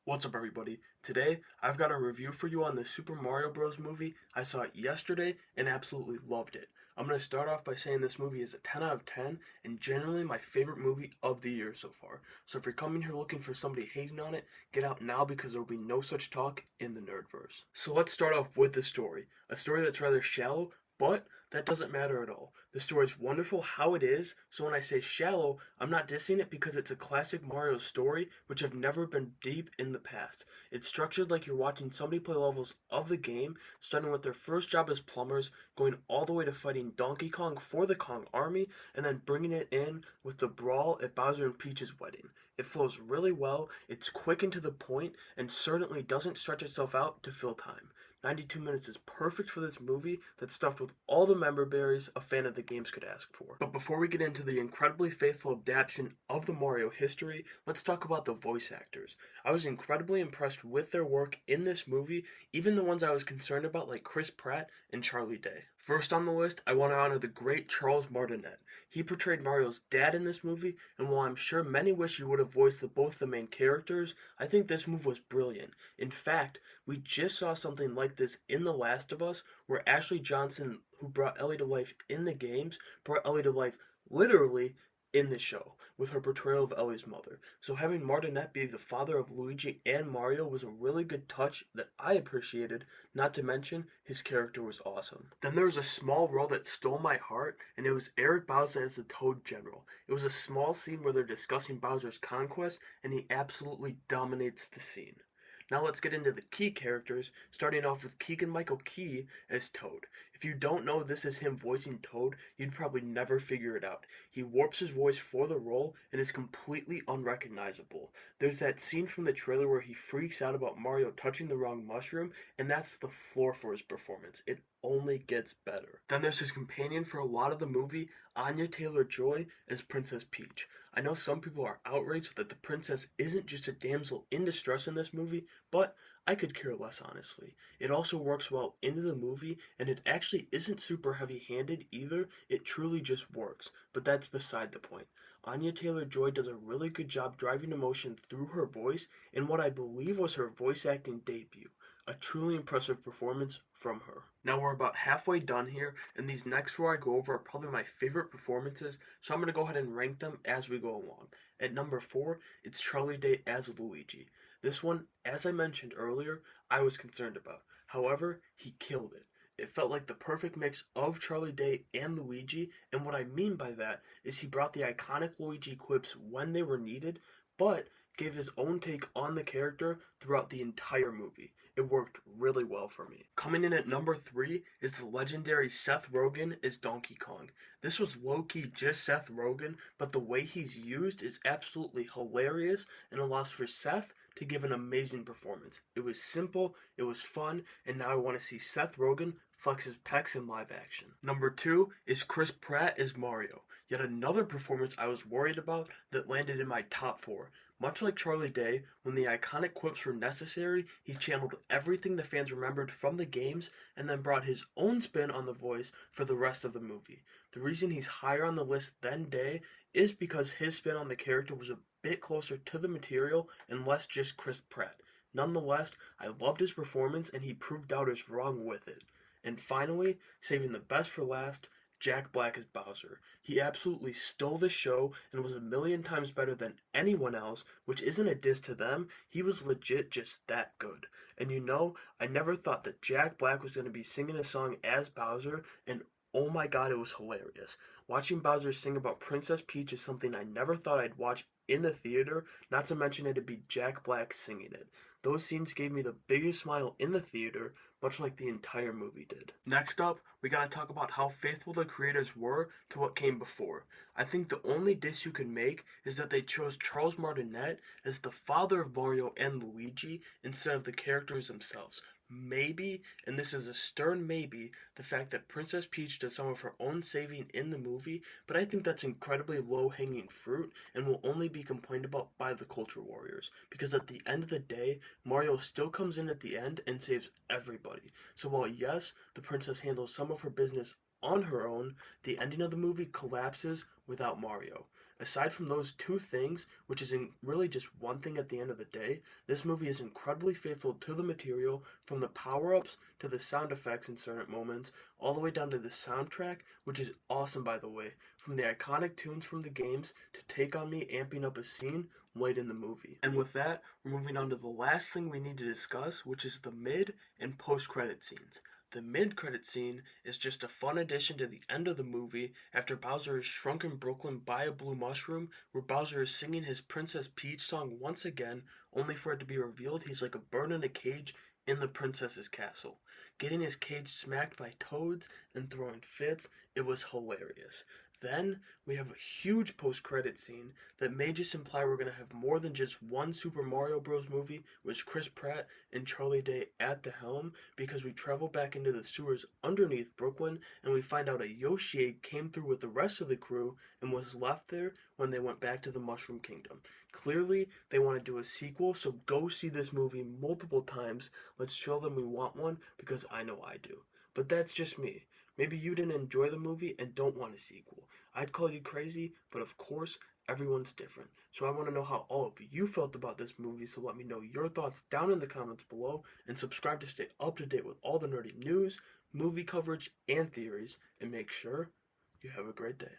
What's up, everybody? Today, I've got a review for you on the Super Mario Bros. Movie. I saw it yesterday and absolutely loved it. I'm going to start off by saying this movie is a 10 out of 10 and generally my favorite movie of the year so far. So if you're coming here looking for somebody hating on it, get out now because there will be no such talk in the Nerdverse. So let's start off with the story. A story that's rather shallow, but that doesn't matter at all. The story's wonderful how it is, so when I say shallow, I'm not dissing it because it's a classic Mario story which have never been deep in the past. It's structured like you're watching somebody play levels of the game, starting with their first job as plumbers, going all the way to fighting Donkey Kong for the Kong Army, and then bringing it in with the brawl at Bowser and Peach's wedding. It flows really well, it's quick and to the point, and certainly doesn't stretch itself out to fill time. 92 minutes is perfect for this movie that's stuffed with all the member berries a fan of the games could ask for. But before we get into the incredibly faithful adaptation of the Mario history, let's talk about the voice actors. I was incredibly impressed with their work in this movie, even the ones I was concerned about like Chris Pratt and Charlie Day. First on the list, I want to honor the great Charles Martinet. He portrayed Mario's dad in this movie, and while I'm sure many wish he would have voiced both the main characters, I think this move was brilliant. In fact, we just saw something like this in The Last of Us, where Ashley Johnson, who brought Ellie to life in the games, brought Ellie to life literally in the show with her portrayal of Ellie's mother. So having Martinet be the father of Luigi and Mario was a really good touch that I appreciated, not to mention his character was awesome. Then there was a small role that stole my heart, and it was Eric Bauza as the Toad General. It was a small scene where they're discussing Bowser's conquest, and he absolutely dominates the scene. Now let's get into the key characters, starting off with Keegan-Michael Key as Toad. If you don't know this is him voicing Toad, you'd probably never figure it out. He warps his voice for the role and is completely unrecognizable. There's that scene from the trailer where he freaks out about Mario touching the wrong mushroom, and that's the floor for his performance. It only gets better. Then there's his companion for a lot of the movie, Anya Taylor-Joy as Princess Peach. I know some people are outraged that the princess isn't just a damsel in distress in this movie, but I could care less, honestly. It also works well into the movie, and it actually isn't super heavy-handed either. It truly just works, but that's beside the point. Anya Taylor-Joy does a really good job driving emotion through her voice in what I believe was her voice acting debut. A truly impressive performance from her. Now we're about halfway done here, and these next four I go over are probably my favorite performances, so I'm going to go ahead and rank them as we go along. At number 4, it's Charlie Day as Luigi. This one, as I mentioned earlier, I was concerned about. However, he killed it. It felt like the perfect mix of Charlie Day and Luigi, and what I mean by that is he brought the iconic Luigi quips when they were needed, but gave his own take on the character throughout the entire movie. It worked really well for me. Coming in at number 3 is the legendary Seth Rogen as Donkey Kong. This was low-key just Seth Rogen, but the way he's used is absolutely hilarious and allows for Seth to give an amazing performance. It was simple, it was fun, and now I want to see Seth Rogen flex his pecs in live action. Number 2 is Chris Pratt as Mario. Yet another performance I was worried about that landed in my top 4. Much like Charlie Day, when the iconic quips were necessary, he channeled everything the fans remembered from the games and then brought his own spin on the voice for the rest of the movie. The reason he's higher on the list than Day is because his spin on the character was a bit closer to the material and less just Chris Pratt. Nonetheless, I loved his performance and he proved doubters wrong with it. And finally, saving the best for last, Jack Black as Bowser. He absolutely stole the show and was a million times better than anyone else, which isn't a diss to them, he was legit just that good. And you know, I never thought that Jack Black was going to be singing a song as Bowser, and oh my god, it was hilarious. Watching Bowser sing about Princess Peach is something I never thought I'd watch in the theater, not to mention it'd be Jack Black singing it. Those scenes gave me the biggest smile in the theater, much like the entire movie did. Next up, we gotta talk about how faithful the creators were to what came before. I think the only diss you can make is that they chose Charles Martinet as the father of Mario and Luigi instead of the characters themselves. Maybe, and this is a stern maybe, the fact that Princess Peach does some of her own saving in the movie, but I think that's incredibly low-hanging fruit and will only be complained about by the culture warriors, because at the end of the day, Mario still comes in at the end and saves everybody. So while yes, the princess handles some of her business on her own, the ending of the movie collapses without Mario. Aside from those two things, which is really just one thing at the end of the day, this movie is incredibly faithful to the material, from the power-ups to the sound effects in certain moments, all the way down to the soundtrack, which is awesome by the way, from the iconic tunes from the games to Take On Me amping up a scene late in the movie. And with that, we're moving on to the last thing we need to discuss, which is the mid and post-credit scenes. The mid-credit scene is just a fun addition to the end of the movie after Bowser is shrunk in Brooklyn by a blue mushroom, where Bowser is singing his Princess Peach song once again, only for it to be revealed he's like a bird in a cage in the princess's castle. Getting his cage smacked by toads and throwing fits, it was hilarious. Then we have a huge post-credit scene that may just imply we're going to have more than just one Super Mario Bros. Movie with Chris Pratt and Charlie Day at the helm, because we travel back into the sewers underneath Brooklyn and we find out a Yoshi egg came through with the rest of the crew and was left there when they went back to the Mushroom Kingdom. Clearly, they want to do a sequel, so go see this movie multiple times. Let's show them we want one, because I know I do. But that's just me. Maybe you didn't enjoy the movie and don't want a sequel. I'd call you crazy, but of course, everyone's different. So I want to know how all of you felt about this movie, so let me know your thoughts down in the comments below, and subscribe to stay up to date with all the nerdy news, movie coverage, and theories, and make sure you have a great day.